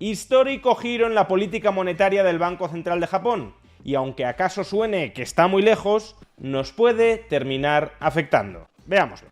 Histórico giro en la política monetaria del Banco Central de Japón, y aunque acaso suene que está muy lejos, nos puede terminar afectando. Veámoslo.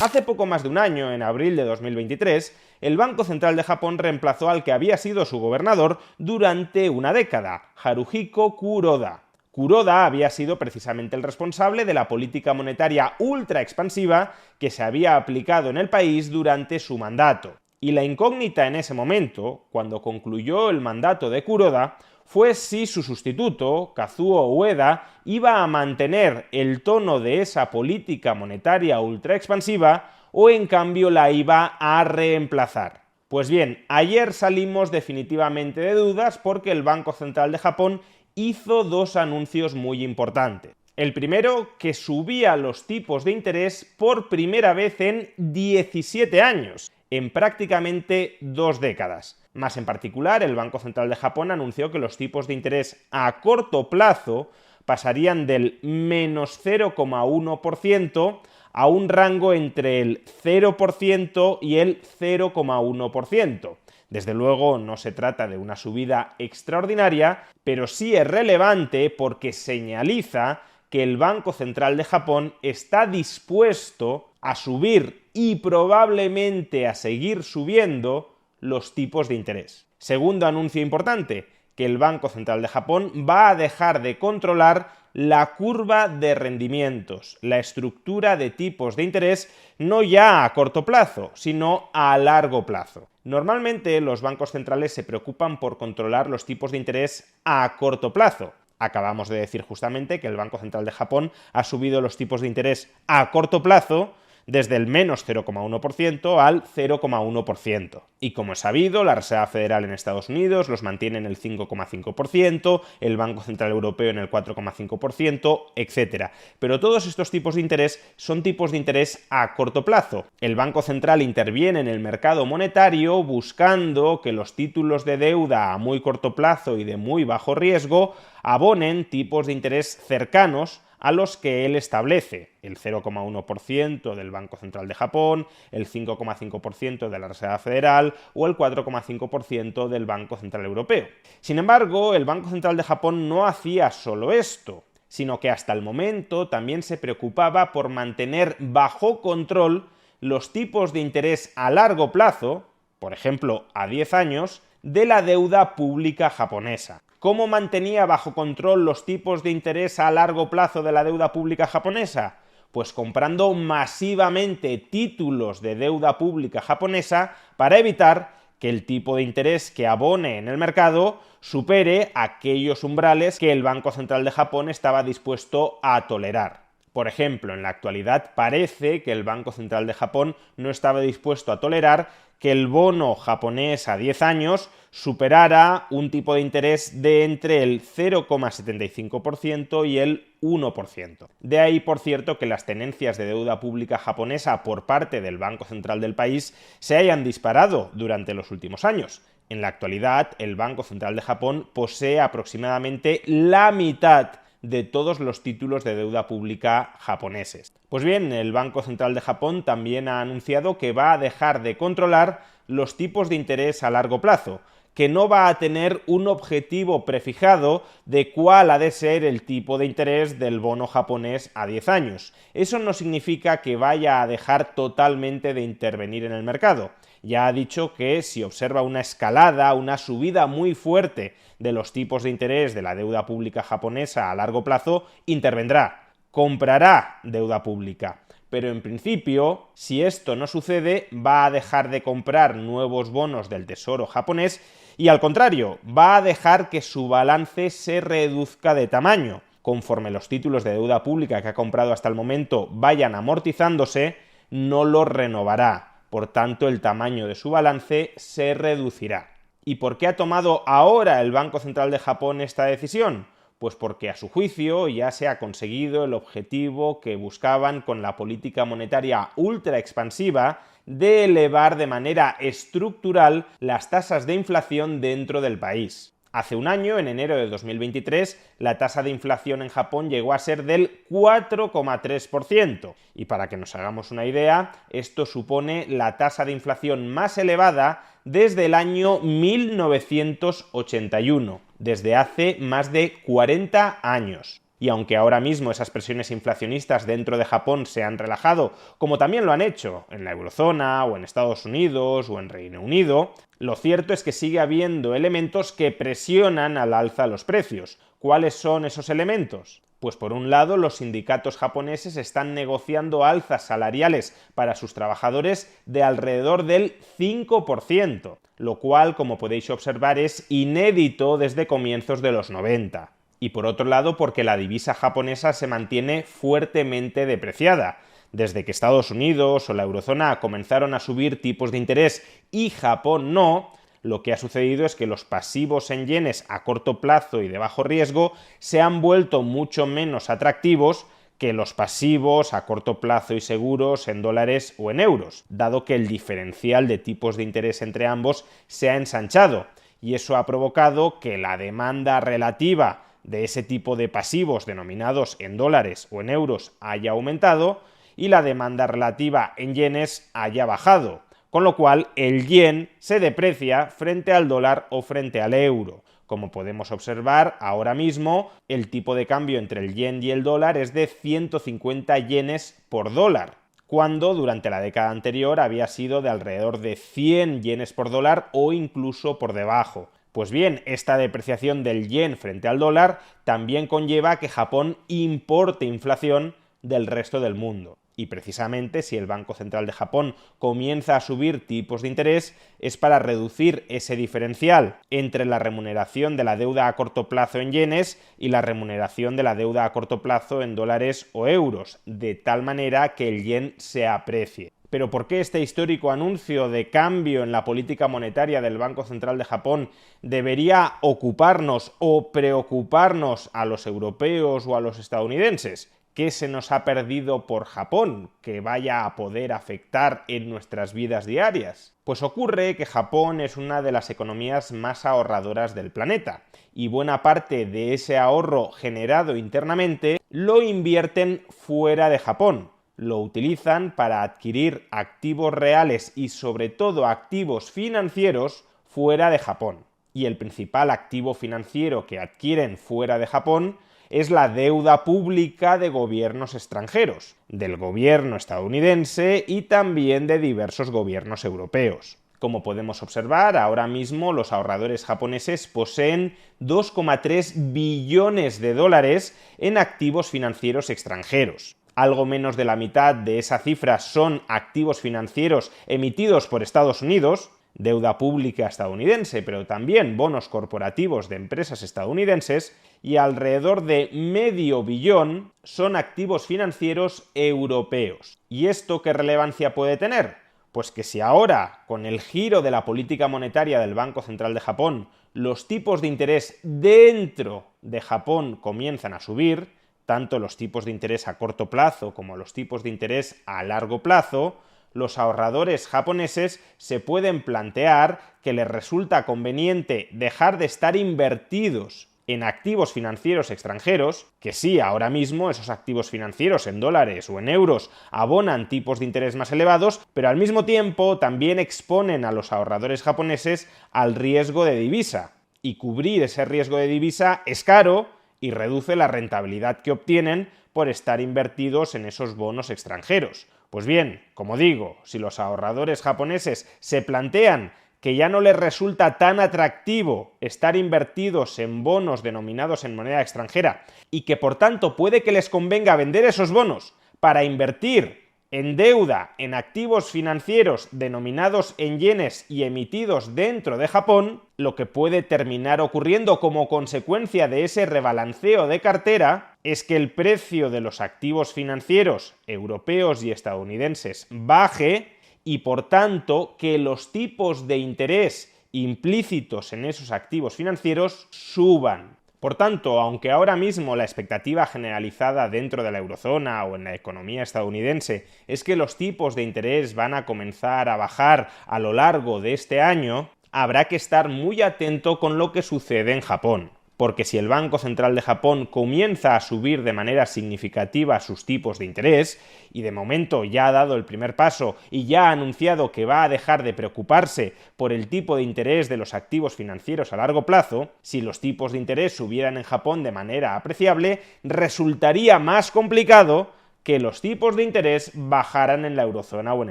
Hace poco más de un año, en abril de 2023, el Banco Central de Japón reemplazó al que había sido su gobernador durante una década, Haruhiko Kuroda. Kuroda había sido precisamente el responsable de la política monetaria ultra expansiva que se había aplicado en el país durante su mandato. Y la incógnita en ese momento, cuando concluyó el mandato de Kuroda, fue si su sustituto, Kazuo Ueda, iba a mantener el tono de esa política monetaria ultra expansiva o en cambio la iba a reemplazar. Pues bien, ayer salimos definitivamente de dudas porque el Banco Central de Japón hizo dos anuncios muy importantes. El primero, que subía los tipos de interés por primera vez en 17 años, en prácticamente 2 décadas. Más en particular, el Banco Central de Japón anunció que los tipos de interés a corto plazo pasarían del menos 0,1% a un rango entre el 0% y el 0,1%. Desde luego no se trata de una subida extraordinaria, pero sí es relevante porque señaliza que el Banco Central de Japón está dispuesto a subir y probablemente a seguir subiendo los tipos de interés. Segundo anuncio importante, que el Banco Central de Japón va a dejar de controlar la curva de rendimientos, la estructura de tipos de interés, no ya a corto plazo, sino a largo plazo. Normalmente los bancos centrales se preocupan por controlar los tipos de interés a corto plazo. Acabamos de decir justamente que el Banco Central de Japón ha subido los tipos de interés a corto plazo desde el menos 0,1% al 0,1%. Y como es sabido, la Reserva Federal en Estados Unidos los mantiene en el 5,5%, el Banco Central Europeo en el 4,5%, etc. Pero todos estos tipos de interés son tipos de interés a corto plazo. El Banco Central interviene en el mercado monetario buscando que los títulos de deuda a muy corto plazo y de muy bajo riesgo abonen tipos de interés cercanos a los que él establece, el 0,1% del Banco Central de Japón, el 5,5% de la Reserva Federal o el 4,5% del Banco Central Europeo. Sin embargo, el Banco Central de Japón no hacía solo esto, sino que hasta el momento también se preocupaba por mantener bajo control los tipos de interés a largo plazo, por ejemplo, a 10 años, de la deuda pública japonesa. ¿Cómo mantenía bajo control los tipos de interés a largo plazo de la deuda pública japonesa? Pues comprando masivamente títulos de deuda pública japonesa para evitar que el tipo de interés que abone en el mercado supere aquellos umbrales que el Banco Central de Japón estaba dispuesto a tolerar. Por ejemplo, en la actualidad parece que el Banco Central de Japón no estaba dispuesto a tolerar que el bono japonés a 10 años superara un tipo de interés de entre el 0,75% y el 1%. De ahí, por cierto, que las tenencias de deuda pública japonesa por parte del Banco Central del país se hayan disparado durante los últimos años. En la actualidad, el Banco Central de Japón posee aproximadamente la mitad de todos los títulos de deuda pública japoneses. Pues bien, el Banco Central de Japón también ha anunciado que va a dejar de controlar los tipos de interés a largo plazo, que no va a tener un objetivo prefijado de cuál ha de ser el tipo de interés del bono japonés a 10 años. Eso no significa que vaya a dejar totalmente de intervenir en el mercado. Ya ha dicho que si observa una escalada, una subida muy fuerte de los tipos de interés de la deuda pública japonesa a largo plazo, intervendrá, comprará deuda pública. Pero en principio, si esto no sucede, va a dejar de comprar nuevos bonos del Tesoro japonés y al contrario, va a dejar que su balance se reduzca de tamaño. Conforme los títulos de deuda pública que ha comprado hasta el momento vayan amortizándose, no los renovará. Por tanto, el tamaño de su balance se reducirá. ¿Y por qué ha tomado ahora el Banco Central de Japón esta decisión? Pues porque a su juicio ya se ha conseguido el objetivo que buscaban con la política monetaria ultra expansiva de elevar de manera estructural las tasas de inflación dentro del país. Hace un año, en enero de 2023, la tasa de inflación en Japón llegó a ser del 4,3%. Y para que nos hagamos una idea, esto supone la tasa de inflación más elevada desde el año 1981, desde hace más de 40 años. Y aunque ahora mismo esas presiones inflacionistas dentro de Japón se han relajado, como también lo han hecho en la eurozona, o en Estados Unidos, o en Reino Unido, lo cierto es que sigue habiendo elementos que presionan al alza los precios. ¿Cuáles son esos elementos? Pues por un lado, los sindicatos japoneses están negociando alzas salariales para sus trabajadores de alrededor del 5%, lo cual, como podéis observar, es inédito desde comienzos de los 90. Y por otro lado, porque la divisa japonesa se mantiene fuertemente depreciada. Desde que Estados Unidos o la eurozona comenzaron a subir tipos de interés y Japón no, lo que ha sucedido es que los pasivos en yenes a corto plazo y de bajo riesgo se han vuelto mucho menos atractivos que los pasivos a corto plazo y seguros en dólares o en euros, dado que el diferencial de tipos de interés entre ambos se ha ensanchado, y eso ha provocado que la demanda relativa de ese tipo de pasivos denominados en dólares o en euros haya aumentado y la demanda relativa en yenes haya bajado, con lo cual el yen se deprecia frente al dólar o frente al euro. Como podemos observar, ahora mismo el tipo de cambio entre el yen y el dólar es de 150 yenes por dólar, cuando durante la década anterior había sido de alrededor de 100 yenes por dólar o incluso por debajo. Pues bien, esta depreciación del yen frente al dólar también conlleva que Japón importe inflación del resto del mundo. Y precisamente si el Banco Central de Japón comienza a subir tipos de interés es para reducir ese diferencial entre la remuneración de la deuda a corto plazo en yenes y la remuneración de la deuda a corto plazo en dólares o euros, de tal manera que el yen se aprecie. Pero ¿por qué este histórico anuncio de cambio en la política monetaria del Banco Central de Japón debería ocuparnos o preocuparnos a los europeos o a los estadounidenses? ¿Qué se nos ha perdido por Japón que vaya a poder afectar en nuestras vidas diarias? Pues ocurre que Japón es una de las economías más ahorradoras del planeta y buena parte de ese ahorro generado internamente lo invierten fuera de Japón. Lo utilizan para adquirir activos reales y sobre todo activos financieros fuera de Japón. Y el principal activo financiero que adquieren fuera de Japón es la deuda pública de gobiernos extranjeros, del gobierno estadounidense y también de diversos gobiernos europeos. Como podemos observar, ahora mismo los ahorradores japoneses poseen 2,3 billones de dólares en activos financieros extranjeros. Algo menos de la mitad de esa cifra son activos financieros emitidos por Estados Unidos, deuda pública estadounidense, pero también bonos corporativos de empresas estadounidenses, y alrededor de medio billón son activos financieros europeos. ¿Y esto qué relevancia puede tener? Pues que si ahora, con el giro de la política monetaria del Banco Central de Japón, los tipos de interés dentro de Japón comienzan a subir, tanto los tipos de interés a corto plazo como los tipos de interés a largo plazo, los ahorradores japoneses se pueden plantear que les resulta conveniente dejar de estar invertidos en activos financieros extranjeros, que sí, ahora mismo esos activos financieros en dólares o en euros abonan tipos de interés más elevados, pero al mismo tiempo también exponen a los ahorradores japoneses al riesgo de divisa. Y cubrir ese riesgo de divisa es caro y reduce la rentabilidad que obtienen por estar invertidos en esos bonos extranjeros. Pues bien, como digo, si los ahorradores japoneses se plantean que ya no les resulta tan atractivo estar invertidos en bonos denominados en moneda extranjera y que por tanto puede que les convenga vender esos bonos para invertir en deuda, en activos financieros denominados en yenes y emitidos dentro de Japón, lo que puede terminar ocurriendo como consecuencia de ese rebalanceo de cartera es que el precio de los activos financieros europeos y estadounidenses baje y por tanto que los tipos de interés implícitos en esos activos financieros suban. Por tanto, aunque ahora mismo la expectativa generalizada dentro de la eurozona o en la economía estadounidense es que los tipos de interés van a comenzar a bajar a lo largo de este año, habrá que estar muy atento con lo que sucede en Japón, porque si el Banco Central de Japón comienza a subir de manera significativa sus tipos de interés, y de momento ya ha dado el primer paso y ya ha anunciado que va a dejar de preocuparse por el tipo de interés de los activos financieros a largo plazo, si los tipos de interés subieran en Japón de manera apreciable, resultaría más complicado que los tipos de interés bajaran en la eurozona o en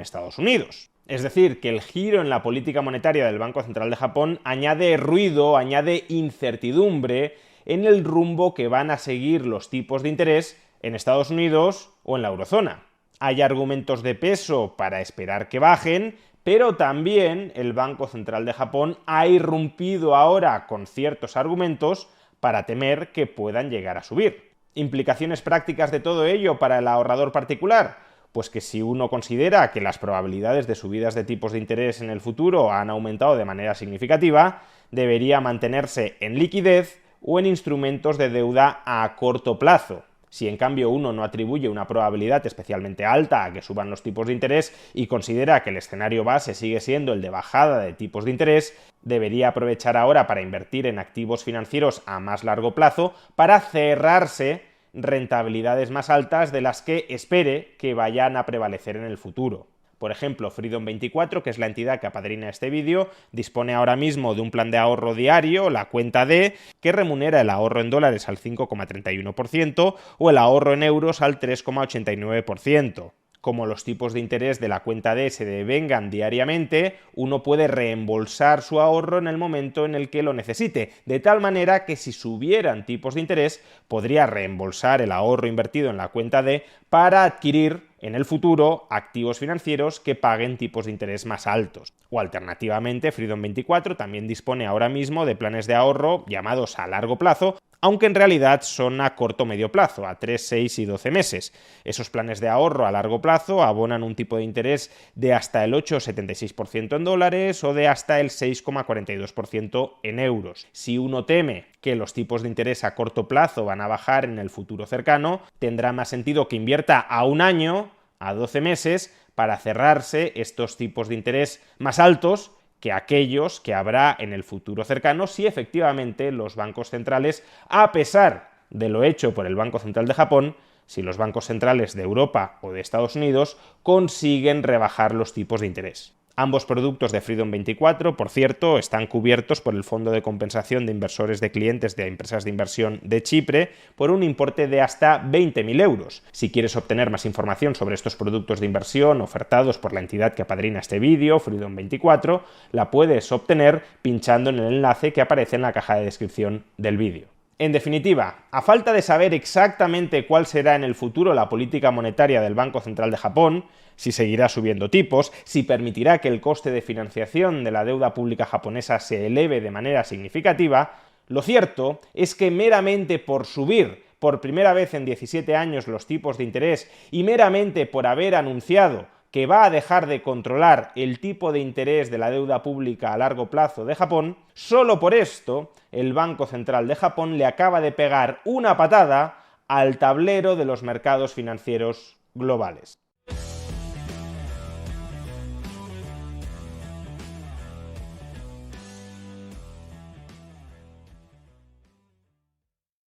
Estados Unidos. Es decir, que el giro en la política monetaria del Banco Central de Japón añade ruido, añade incertidumbre en el rumbo que van a seguir los tipos de interés en Estados Unidos o en la eurozona. Hay argumentos de peso para esperar que bajen, pero también el Banco Central de Japón ha irrumpido ahora con ciertos argumentos para temer que puedan llegar a subir. ¿Implicaciones prácticas de todo ello para el ahorrador particular? Pues que si uno considera que las probabilidades de subidas de tipos de interés en el futuro han aumentado de manera significativa, debería mantenerse en liquidez o en instrumentos de deuda a corto plazo. Si en cambio uno no atribuye una probabilidad especialmente alta a que suban los tipos de interés y considera que el escenario base sigue siendo el de bajada de tipos de interés, debería aprovechar ahora para invertir en activos financieros a más largo plazo para cerrarse rentabilidades más altas de las que espere que vayan a prevalecer en el futuro. Por ejemplo, Freedom24, que es la entidad que apadrina este vídeo, dispone ahora mismo de un plan de ahorro diario, la cuenta D, que remunera el ahorro en dólares al 5,31% o el ahorro en euros al 3,89%. Como los tipos de interés de la cuenta D se devengan diariamente, uno puede reembolsar su ahorro en el momento en el que lo necesite, de tal manera que si subieran tipos de interés, podría reembolsar el ahorro invertido en la cuenta D para adquirir en el futuro activos financieros que paguen tipos de interés más altos. O alternativamente, Freedom24 también dispone ahora mismo de planes de ahorro llamados a largo plazo, aunque en realidad son a corto o medio plazo, a 3, 6 y 12 meses. Esos planes de ahorro a largo plazo abonan un tipo de interés de hasta el 8,76% en dólares o de hasta el 6,42% en euros. Si uno teme que los tipos de interés a corto plazo van a bajar en el futuro cercano, tendrá más sentido que invierta a un año, a 12 meses, para cerrarse estos tipos de interés más altos que aquellos que habrá en el futuro cercano si efectivamente los bancos centrales, a pesar de lo hecho por el Banco Central de Japón, si los bancos centrales de Europa o de Estados Unidos consiguen rebajar los tipos de interés. Ambos productos de Freedom24, por cierto, están cubiertos por el Fondo de Compensación de Inversores de Clientes de Empresas de Inversión de Chipre por un importe de hasta 20.000 euros. Si quieres obtener más información sobre estos productos de inversión ofertados por la entidad que apadrina este vídeo, Freedom24, la puedes obtener pinchando en el enlace que aparece en la caja de descripción del vídeo. En definitiva, a falta de saber exactamente cuál será en el futuro la política monetaria del Banco Central de Japón, si seguirá subiendo tipos, si permitirá que el coste de financiación de la deuda pública japonesa se eleve de manera significativa, lo cierto es que meramente por subir por primera vez en 17 años los tipos de interés y meramente por haber anunciado que va a dejar de controlar el tipo de interés de la deuda pública a largo plazo de Japón, solo por esto el Banco Central de Japón le acaba de pegar una patada al tablero de los mercados financieros globales.